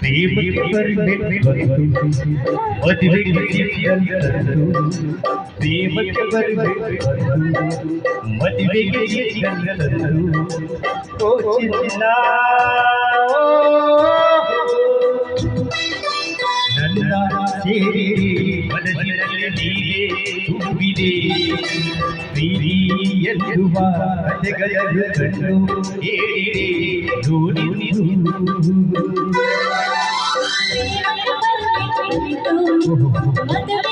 प्रेम के परमे मधुरे जीवन प्रेम के परमे मधुरे जीवन ओ चिन्ना नन्ना तेरे मनदिरले ನೀನೆ ತುಂಬಿದೆ ಪ್ರೀತಿ ಎನ್ನುವ ಕಥೆಗಳನ್ನು ಕಂಡು ಹೇಳಿದೆ ನೋಡಿ ಮದುವೆ